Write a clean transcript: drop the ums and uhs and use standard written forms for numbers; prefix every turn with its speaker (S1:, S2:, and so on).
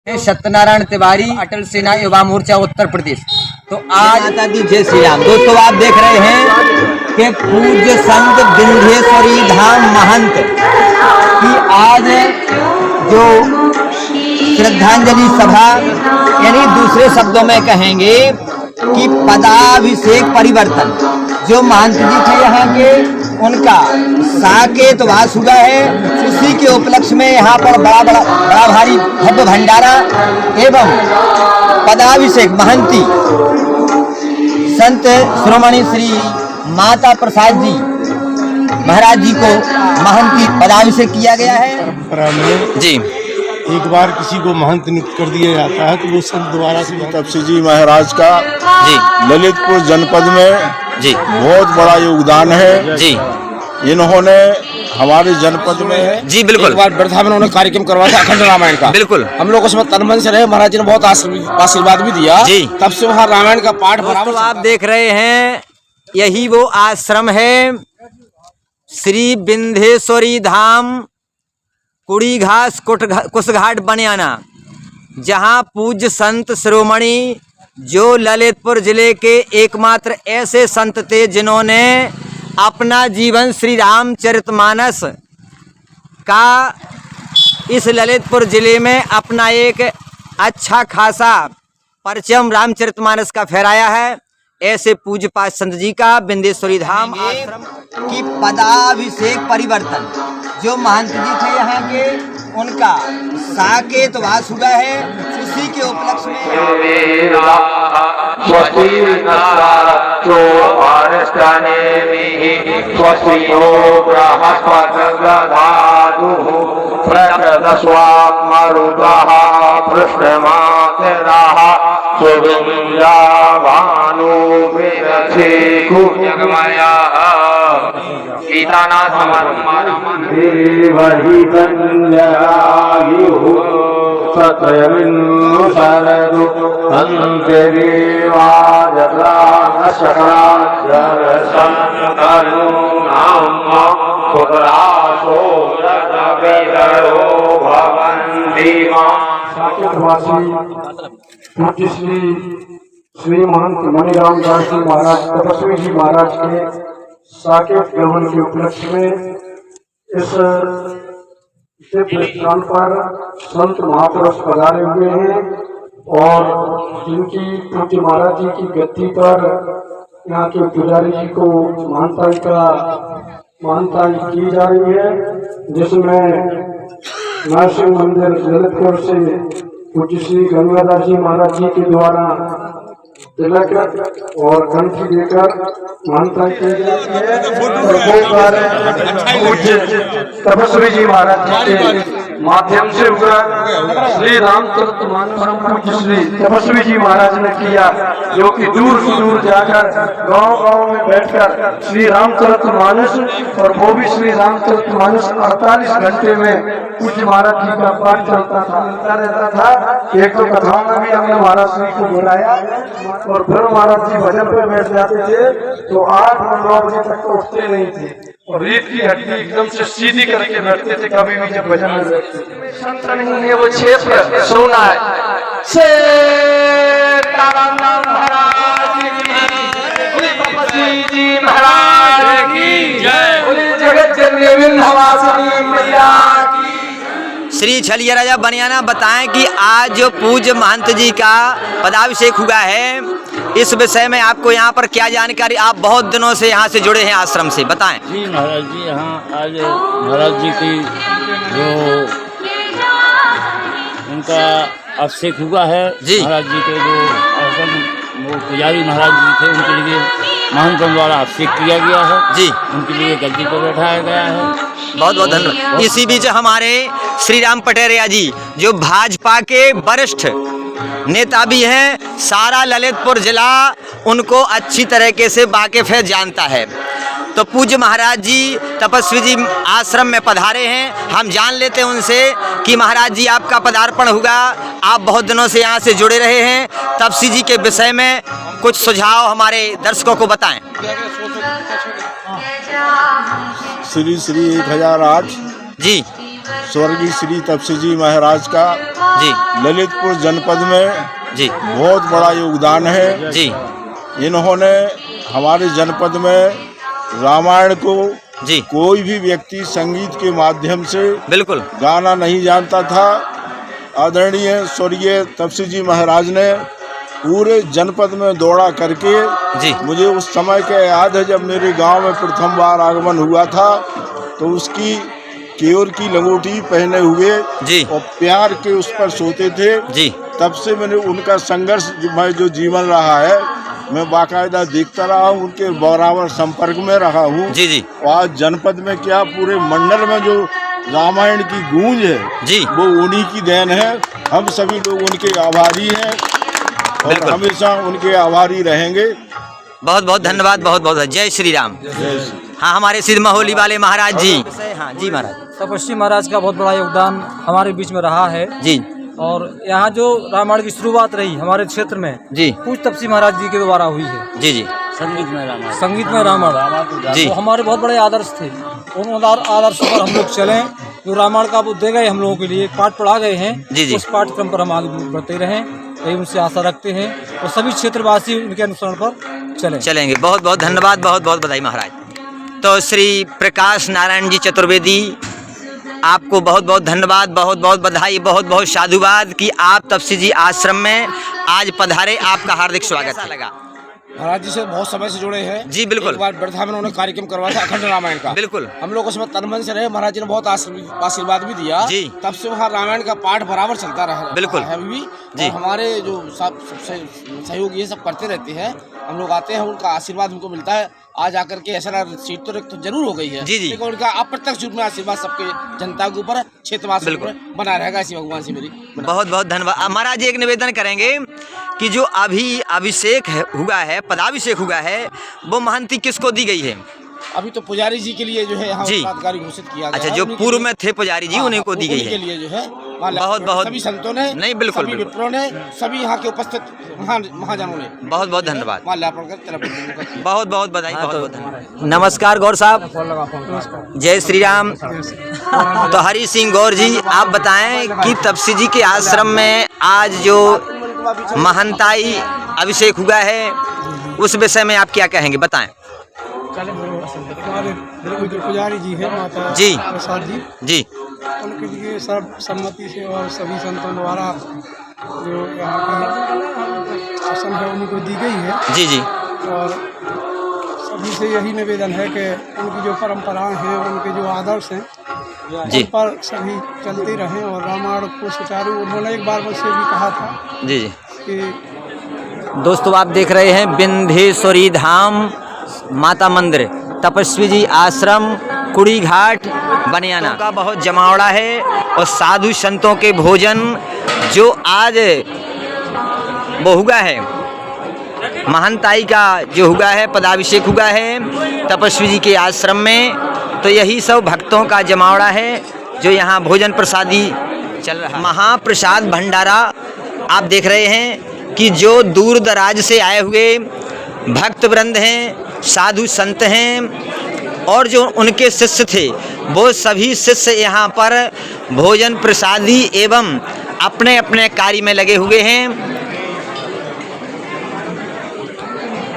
S1: सत्यनारायण तिवारी, अटल सेना युवा मोर्चा उत्तर प्रदेश। तो आज
S2: माता दी जय श्री राम। दोस्तों आप देख रहे हैं कि पूज्य संत विंध्येश्वरी धाम महंत की आज जो श्रद्धांजलि सभा, यानी दूसरे शब्दों में कहेंगे कि पदाभिषेक परिवर्तन, जो महंत जी थे यहाँ के, उनका साकेतवास हुआ है। उसी के उपलक्ष्य में यहाँ पर बड़ा भारी भव्य भंडारा एवं पदाभिषेक महंती संत श्रोमणी श्री माता प्रसाद जी महाराज जी को महंती पदाभिषेक किया गया है।
S3: परंपरा में
S2: जी
S3: एक बार किसी को महंत नियुक्त कर दिया जाता है तो वो संत दोबारा से
S4: तपसी जी महाराज का
S2: जी
S4: ललितपुर जनपद में
S2: जी
S4: बहुत बड़ा योगदान है।
S2: जी
S4: इन्होंने हमारे जनपद में
S2: जी बिल्कुल
S5: एक बार वर्धा में उन्होंने कार्यक्रम करवाया था अखंड रामायण का।
S2: बिल्कुल
S5: हम लोग उसमें तन मन से रहे, महाराज जी ने बहुत आशीर्वाद भी दिया
S2: जी।
S5: तब से वहाँ रामायण का पाठ बराबर
S2: दोस्तों आप देख रहे हैं, यही वो आश्रम है श्री विंध्येश्वरी धाम कुड़ी घास कुशघाट बनियाना, जहां पूज्य संत शिरोमणि जो ललितपुर जिले के एकमात्र ऐसे संत थे जिन्होंने अपना जीवन श्री रामचरितमानस का इस ललितपुर जिले में अपना एक अच्छा खासा परचम रामचरितमानस का फहराया है। ऐसे पूज्यपाद संत जी का विंध्येश्वरी धाम आश्रम की पदाभिषेक परिवर्तन, जो महंत जी थे यहाँ के, उनका साकेतवास हुआ है। उसी के उपलक्ष्य में
S6: पूज्य श्री महंत मणिराम दास जी महाराज, तपस्वी जी महाराज के साकेत ग्रहण के उपलक्ष्य में इस दिव्य स्थान पर संत महापुरुष पधारे हुए हैं और जिनकी पूज्य महाराज जी की गद्दी पर यहाँ के पुजारी जी को महानताई की जा रही है, जिसमें नरसिंह मंदिर ललितपुर से पूज्य श्री गंगादास जी महाराज जी के द्वारा तिलक और घंटी देकर मानता की जाती है। पूज्य तपस्वी जी महाराज जी के माध्यम से हुआ श्री रामचरितमानस पूज्य श्री तपस्वी जी महाराज ने किया, जो कि दूर दूर जाकर गांव-गांव में बैठकर श्री रामचरितमानस, और वो भी श्री रामचरितमानस 48 घंटे में पूज्य महाराज जी का पाठ चलता रहता था। एक तो कथाओं में भी हमने महाराज श्री को बुलाया और फिर महाराज जी भजन पे बैठ जाते थे तो 8 और 9 बजे तक तो उठते नहीं थे और रीढ़ की हड्डी एकदम से सीधी करके बैठते थे कभी भी जब भजन में बैठते। संत नहीं है वो क्षेत्र सोना है। महाराज की जय, जगत जननी विंध्यवासिनी मैया की।
S2: श्री छलिया राजा बनियाना बताएं कि आज जो पूज्य महंत जी का पदाभिषेक हुआ है, इस विषय में आपको यहाँ पर क्या जानकारी? आप बहुत दिनों से यहाँ से जुड़े हैं आश्रम से, बताएं।
S7: जी महाराज जी, यहाँ आज महाराज जी की जो उनका अभिषेक हुआ है जी, महाराज जी के जो आश्रम वो पुजारी महाराज जी थे, उनके लिए महंतों द्वारा अभिषेक किया गया है जी, उनके लिए गद्दी पर बैठाया गया है। बहुत बहुत धन्यवाद। इसी बीच हमारे श्री राम पटेरिया जी, जो भाजपा के वरिष्ठ नेता भी हैं, सारा ललितपुर जिला उनको अच्छी तरीके से वाकिफ है, जानता है। तो पूज्य महाराज जी तपस्वी जी आश्रम में पधारे हैं, हम जान लेते हैं उनसे कि महाराज जी आपका पदार्पण हुआ, आप बहुत दिनों से यहाँ से जुड़े रहे हैं, तपस्वी जी के विषय में कुछ सुझाव हमारे दर्शकों को बताएं।
S4: श्री 1008
S2: जी
S4: स्वर्गीय श्री तपसी जी महाराज का
S2: जी
S4: ललितपुर जनपद में
S2: जी
S4: बहुत बड़ा योगदान है।
S2: जी
S4: इन्होंने हमारे जनपद में रामायण को
S2: जी
S4: कोई भी व्यक्ति संगीत के माध्यम से
S2: बिल्कुल
S4: गाना नहीं जानता था। आदरणीय स्वर्गीय तपसी जी महाराज ने पूरे जनपद में दौड़ा करके
S2: जी
S4: मुझे उस समय का याद है जब मेरे गांव में प्रथम बार आगमन हुआ था तो उसकी केवल की लंगोटी पहने हुए
S2: जी
S4: और प्यार के उस पर सोते थे।
S2: जी
S4: तब से मैंने उनका संघर्ष मैं जो जीवन रहा है मैं बाकायदा देखता रहा हूँ, उनके बराबर संपर्क में रहा हूँ।
S2: जी जी
S4: और आज जनपद में क्या पूरे मंडल में जो रामायण की गूंज है
S2: जी
S4: वो उन्हीं की देन है। हम सभी लोग उनके आभारी हैं और
S2: बिल्कुल।
S4: हमेशा उनके आभारी रहेंगे।
S2: बहुत बहुत धन्यवाद, बहुत बहुत जय श्री राम। हाँ, हमारे सिद्ध महोली वाले महाराज जी। हाँ जी महाराज।
S8: तपस्वी महाराज का बहुत बड़ा योगदान हमारे बीच में रहा है
S2: जी
S8: और यहाँ जो रामायण की शुरुआत रही हमारे क्षेत्र में
S2: जी
S8: कुछ तपस्वी महाराज जी के द्वारा हुई है।
S2: जी जी
S7: संगीत में रामायण
S2: जी
S8: वो हमारे बहुत बड़े आदर्श थे। उन आदर्शों पर हम लोग चलें। जो रामायण का वो दे गए हम लोगों के लिए, पाठ पढ़ा गए हैं,
S2: जी जी
S8: उस पाठ्यक्रम पर हम आगे बढ़ते रहें, यही उनसे आशा रखते हैं और सभी क्षेत्रवासी उनके अनुसरण पर
S2: चलेंगे। बहुत बहुत धन्यवाद, बहुत बहुत बधाई महाराज। तो श्री प्रकाश नारायण जी चतुर्वेदी, आपको बहुत बहुत धन्यवाद, बहुत बहुत बधाई, बहुत बहुत साधुवाद कि आप तपसी जी आश्रम में आज पधारे। आपका हार्दिक स्वागत लगा।
S5: महाराज जी से बहुत समय से जुड़े हैं
S2: जी बिल्कुल।
S5: एक बार वर्धा में उन्होंने कार्यक्रम करवाया था अखंड रामायण का।
S2: बिल्कुल।
S5: हम लोग उसमें तन मन से रहे। महाराज जी ने बहुत आशीर्वाद भी दिया
S2: जी।
S5: तब से वहाँ रामायण का पाठ बराबर चलता रहा
S2: बिल्कुल
S5: है अभी भी।
S2: जी।
S5: और हमारे जो सबसे सहयोग ये सब करते रहते हैं, हम लोग आते हैं, उनका आशीर्वाद हमको मिलता है। आज आकर के ऐसा सीट तो रिक्त तो जरूर हो गई है
S2: जी जी,
S5: लेकिन उनका अप्रत्यक्ष रूप में आशीर्वाद सबके जनता के ऊपर क्षेत्रवासी पर बना रहेगा। इसी भगवान से मेरी
S2: बहुत बहुत धन्यवाद। महाराज जी एक निवेदन करेंगे कि जो अभी अभिषेक हुआ है, पदाभिषेक हुआ है, वो महंती किसको दी गई है?
S5: अभी तो पुजारी जी के लिए जो है यहाँ
S2: जी।
S5: उत्तराधिकारी घोषित किया गया
S2: अच्छा,
S5: है।
S2: जो
S5: उन्हीं के
S2: पूर्व
S5: लिए-
S2: में थे पुजारी जी, उन्हीं को दी गई
S5: उन्हीं के
S2: है।
S5: लिए जो है
S2: बहुत बहुत
S5: सभी संतों ने,
S2: नहीं बिल्कुल
S5: सभी
S2: बिल्कुल।
S5: विप्रों ने, सभी यहाँ के उपस्थित महाजनों ने
S2: बहुत बहुत धन्यवाद,
S5: माल्यार्पण कर तिलक
S2: बहुत बहुत बधाई, बहुत बहुत धन्यवाद। नमस्कार गौर साहब, जय श्री राम। तो हरि सिंह गौर जी, आप बताएं कि तपसी जी के आश्रम में आज जो महंताई अभिषेक हुआ है उस विषय में आप क्या कहेंगे, बताएं।
S9: हमारे जो पुजारी जी है माता
S2: जी
S9: प्रसाद जी
S2: जी
S9: उनके लिए सर्वसम्मति से और सभी संतों द्वारा जो यहाँ की शासन है उनको दी गई है।
S2: जी जी
S9: और सभी से यही निवेदन है कि उनकी जो परंपराएं हैं, उनके जो आदर्श हैं,
S2: जी
S9: उन पर सभी चलते रहें और रामायण को सुचारू। उन्होंने एक बार मुझसे भी कहा था
S2: जी जी।
S9: कि
S2: दोस्तों आप देख रहे हैं विंध्येश्वरी धाम माता मंदिर, तपस्वी जी आश्रम, कुड़ी घाट, बनियाना का बहुत जमावड़ा है और साधु संतों के भोजन जो आज वो हुआ है, महंताई का जो हुआ है, पदाभिषेक हुआ है तपस्वी जी के आश्रम में, तो यही सब भक्तों का जमावड़ा है जो यहाँ भोजन प्रसादी चल रहा है। महाप्रसाद भंडारा आप देख रहे हैं कि जो दूर दराज से आए हुए भक्त वृंद हैं, साधु संत हैं और जो उनके शिष्य थे, वो सभी शिष्य यहाँ पर भोजन प्रसादी एवं अपने अपने कार्य में लगे हुए हैं।